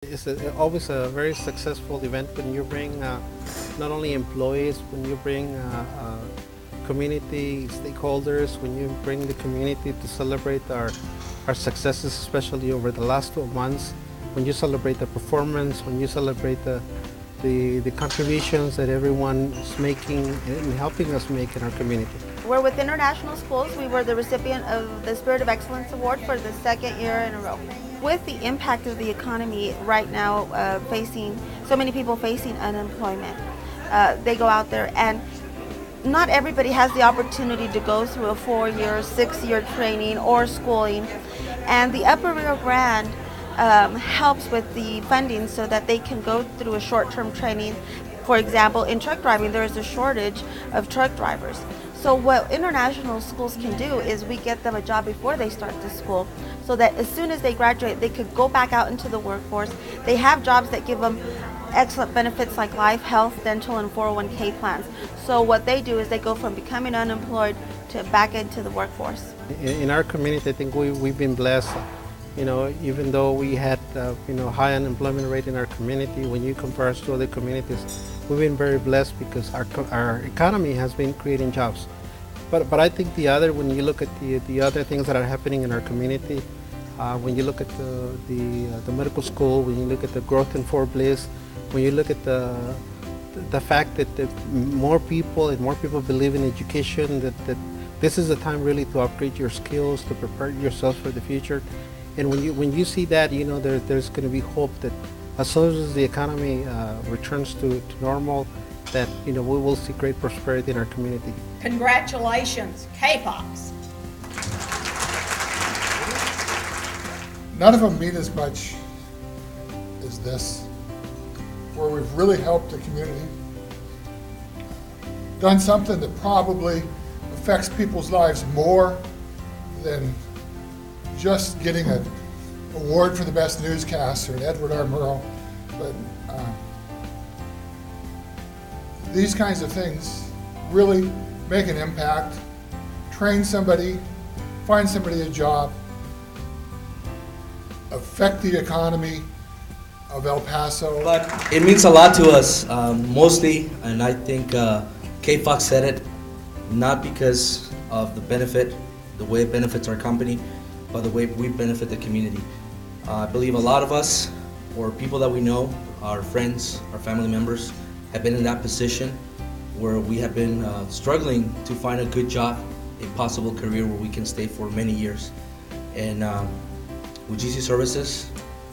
It's always a very successful event when you bring not only employees, when you bring community stakeholders, when you bring the community to celebrate our successes, especially over the last 12 months, when you celebrate the performance, when you celebrate the contributions that everyone is making and helping us make in our community. We're with International Schools. We were the recipient of the Spirit of Excellence Award for the second year in a row. With the impact of the economy right now, facing so many people facing unemployment, they go out there and not everybody has the opportunity to go through a 4-year, 6-year training or schooling. And the Upper Rio Grande helps with the funding so that they can go through a short-term training. For example, in truck driving, there is a shortage of truck drivers. So what international schools can do is we get them a job before they start the school so that as soon as they graduate, they could go back out into the workforce. They have jobs that give them excellent benefits like life, health, dental, and 401k plans. So what they do is they go from becoming unemployed to back into the workforce. In our community, I think we've been blessed. You know, even though we had high unemployment rate in our community, when you compare us to other communities, we've been very blessed because our economy has been creating jobs. But I think when you look at the other things that are happening in our community, when you look at the medical school, when you look at the growth in Fort Bliss, when you look at the fact that more people believe in education, that this is the time really to upgrade your skills, to prepare yourself for the future. And when you see that, there's going to be hope that as soon as the economy returns to normal, that we will see great prosperity in our community. Congratulations, KFOX. None of them mean as much as this, where we've really helped the community, done something that probably affects people's lives more than just getting an award for the best newscast or an Edward R. Murrow. But these kinds of things really make an impact. Train somebody, find somebody a job, affect the economy of El Paso. But it means a lot to us, mostly, and I think KFOX said it, not because of the benefit, the way it benefits our company, but the way we benefit the community. I believe a lot of us, or people that we know, our friends, our family members, have been in that position where we have been struggling to find a good job, a possible career where we can stay for many years. And with GC Services,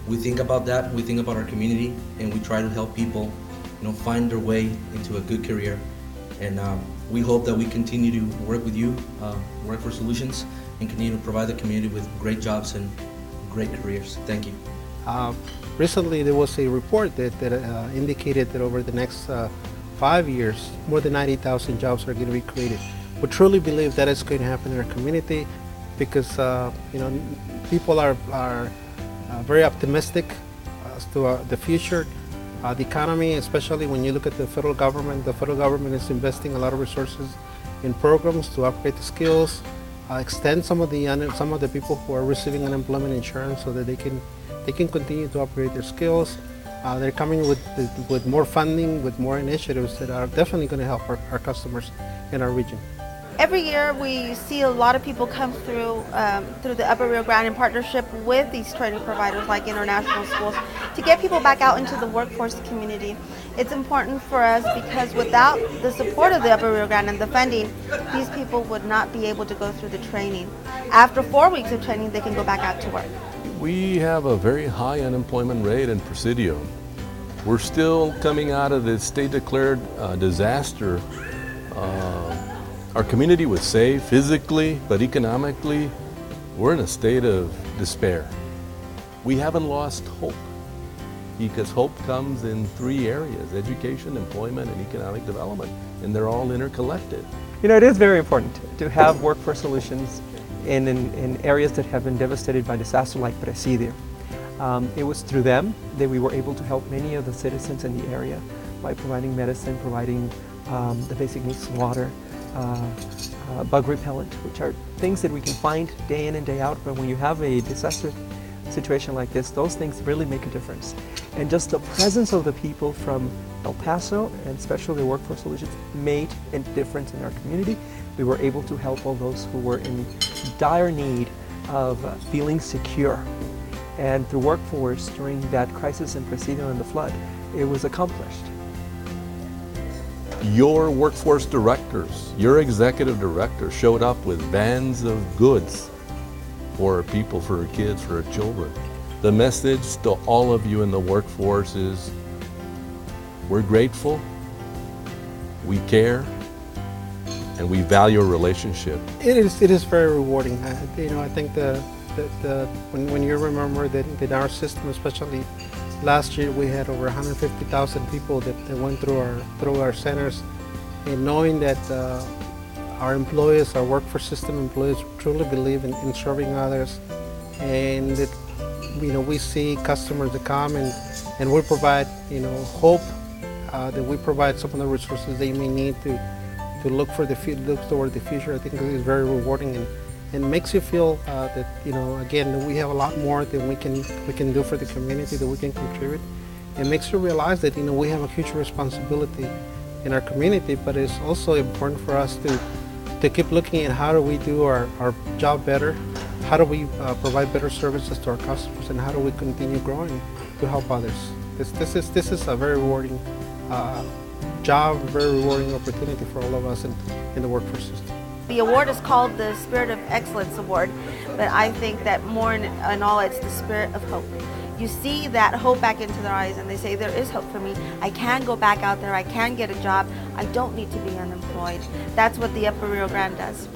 we think about that, we think about our community, and we try to help people find their way into a good career. And we hope that we continue to work with you, work for solutions, and continue to provide the community with great jobs and great careers. Thank you. Recently, there was a report that indicated that over the next 5 years, more than 90,000 jobs are going to be created. We truly believe that is going to happen in our community because people are very optimistic as to the future. The economy, especially when you look at the federal government is investing a lot of resources in programs to upgrade the skills, extend some of the people who are receiving unemployment insurance so that they can continue to upgrade their skills. They're coming with more funding, with more initiatives that are definitely going to help our customers in our region. Every year we see a lot of people come through the Upper Rio Grande in partnership with these training providers like International Schools to get people back out into the workforce community. It's important for us because without the support of the Upper Rio Grande and the funding, these people would not be able to go through the training. After 4 weeks of training, they can go back out to work. We have a very high unemployment rate in Presidio. We're still coming out of the state-declared disaster. Our community was saved physically, but economically, we're in a state of despair. We haven't lost hope because hope comes in 3 areas: education, employment, and economic development, and they're all interconnected. It is very important to have workforce solutions in areas that have been devastated by disaster like Presidio. It was through them that we were able to help many of the citizens in the area by providing medicine, providing the basic needs, water, bug repellent, which are things that we can find day in and day out. But when you have a disaster situation like this, those things really make a difference. And just the presence of the people from El Paso, and especially Workforce Solutions, made a difference in our community. We were able to help all those who were in dire need of feeling secure. And through Workforce, during that crisis in Presidio and the flood, it was accomplished. Your workforce directors, your executive director showed up with vans of goods for our people, for our kids, for our children. The message to all of you in the workforce is, we're grateful, we care, and we value a relationship. It is very rewarding. I think when you remember that in our system, especially last year, we had over 150,000 people that went through our centers, and knowing that our employees, our workforce system employees, truly believe in serving others, and that we see customers that come and we provide hope, that we provide some of the resources they may need to look toward the future. I think it is very rewarding and makes you feel that again, we have a lot more that we can do for the community, that we can contribute. It makes you realize that we have a huge responsibility in our community, but it's also important for us to keep looking at how do we do our job better, how do we provide better services to our customers, and how do we continue growing to help others. This is a very rewarding job, a very rewarding opportunity for all of us in the workforce system. The award is called the Spirit of Excellence Award, but I think that more in all, it's the spirit of hope. You see that hope back into their eyes, and they say, there is hope for me. I can go back out there, I can get a job, I don't need to be unemployed. That's what the Upper Rio Grande does.